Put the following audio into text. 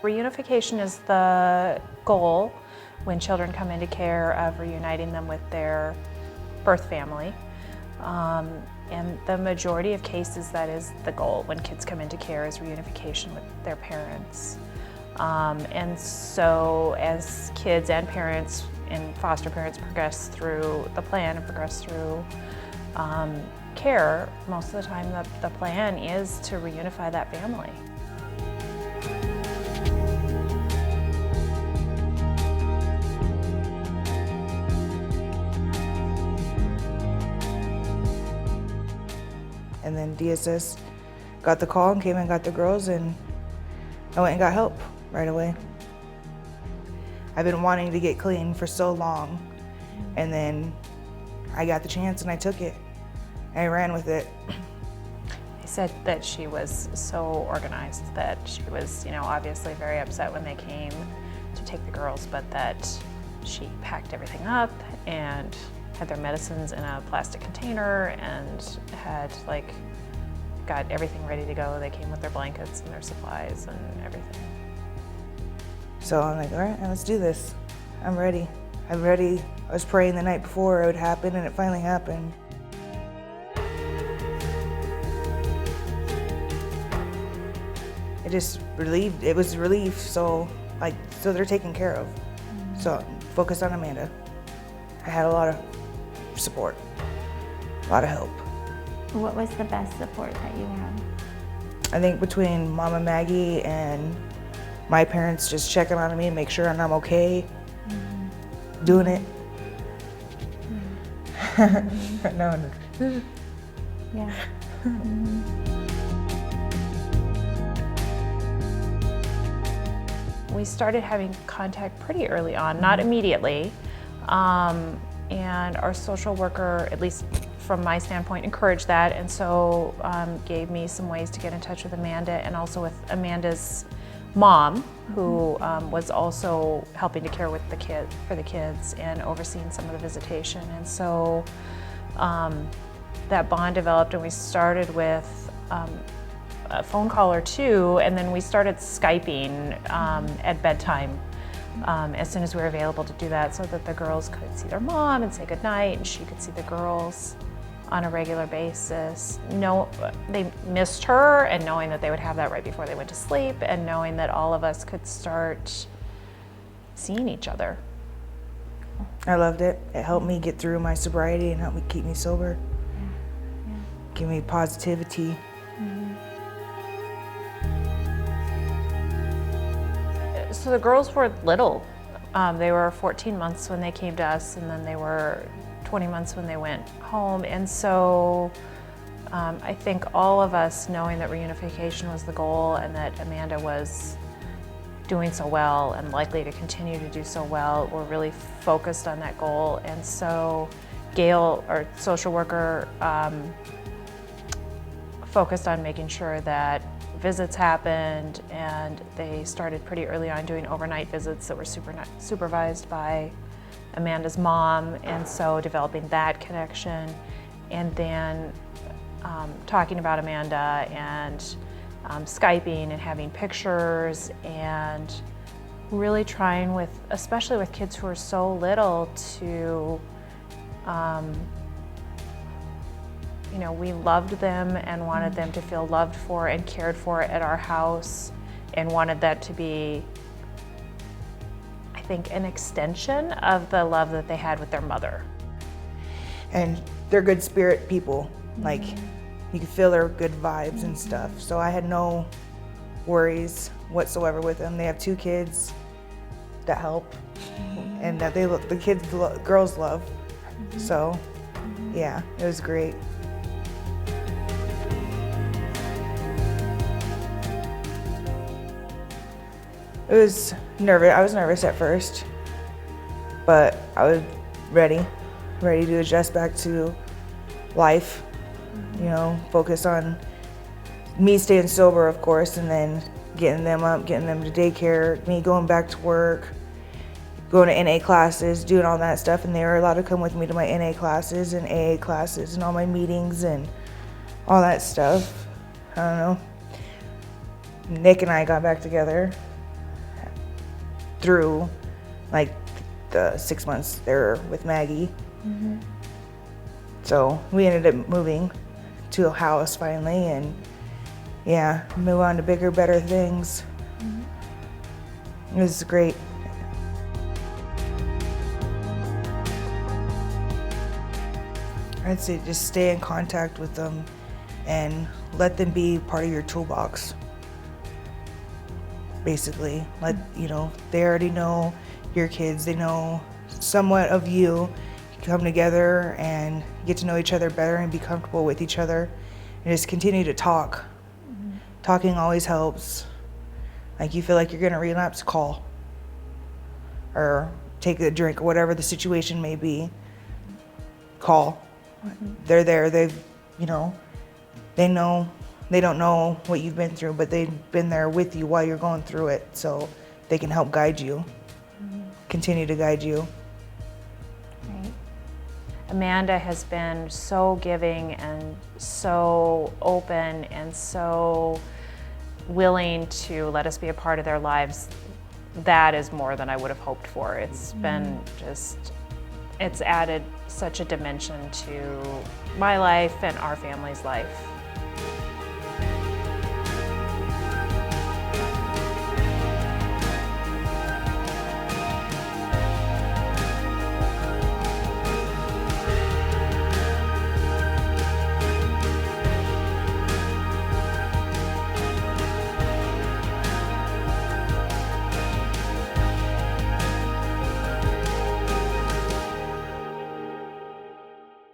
reunification is the goal when children come into care of reuniting them with their birth family. And the majority of cases, that is the goal when kids come into care, is reunification with their parents. And so as kids and parents and foster parents progress through the plan and progress through care, most of the time the plan is to reunify that family. And then DSS got the call and came and got the girls, and I went and got help right away. I've been wanting to get clean for so long, and then I got the chance and I took it. I ran with it. They said that she was so organized, that she was, obviously very upset when they came to take the girls, but that she packed everything up and had their medicines in a plastic container and had got everything ready to go. They came with their blankets and their supplies and everything. So I'm like, all right, let's do this. I'm ready. I'm ready. I was praying the night before it would happen, and it finally happened. It just relieved, it was relief, so they're taken care of. So focus on Amanda. I had a lot of support, a lot of help. What was the best support that you had? I think between Mama Maggie and my parents just checking on me and make sure I'm okay, doing it. No. Yeah. We started having contact pretty early on, not immediately, and our social worker, at least from my standpoint, encouraged that, and so gave me some ways to get in touch with Amanda, and also with Amanda's mom, who was also helping to care for the kids and overseeing some of the visitation. And so that bond developed, and we started with a phone call or two, and then we started Skyping at bedtime as soon as we were available to do that, so that the girls could see their mom and say goodnight, and she could see the girls on a regular basis. They missed her, and knowing that they would have that right before they went to sleep, and knowing that all of us could start seeing each other. I loved it. It helped me get through my sobriety and helped me keep me sober. Yeah. Give me positivity. So the girls were little. They were 14 months when they came to us, and then they were 20 months when they went home. And so I think all of us, knowing that reunification was the goal and that Amanda was doing so well and likely to continue to do so well, were really focused on that goal. And so Gail, our social worker, focused on making sure that visits happened, and they started pretty early on doing overnight visits that were supervised by Amanda's mom, and so developing that connection, and then talking about Amanda and Skyping and having pictures, and really trying especially with kids who are so little, to we loved them and wanted them to feel loved for and cared for at our house, and wanted that to be, I think, an extension of the love that they had with their mother. And they're good spirit people. You can feel their good vibes and stuff. So I had no worries whatsoever with them. They have 2 kids that help, and that girls love. So yeah, it was great. It was nervous. I was nervous at first, but I was ready to adjust back to life. Focus on me staying sober, of course, and then getting them up, getting them to daycare, me going back to work, going to NA classes, doing all that stuff. And they were allowed to come with me to my NA classes and AA classes and all my meetings and all that stuff. I don't know. Nick and I got back together through like the 6 months they were with Maggie. So we ended up moving to a house finally, and yeah, move on to bigger, better things. It was great. I'd say just stay in contact with them and let them be part of your toolbox. Basically, they already know your kids, they know somewhat of you. You come together and get to know each other better and be comfortable with each other, and just continue to talk. Talking always helps. Like you feel like you're gonna relapse, call. Or take a drink, or whatever the situation may be. Call. They're there, they know, they don't know what you've been through, but they've been there with you while you're going through it, so they can help guide you, continue to guide you. Right. Amanda has been so giving and so open and so willing to let us be a part of their lives. That is more than I would have hoped for. It's been it's added such a dimension to my life and our family's life.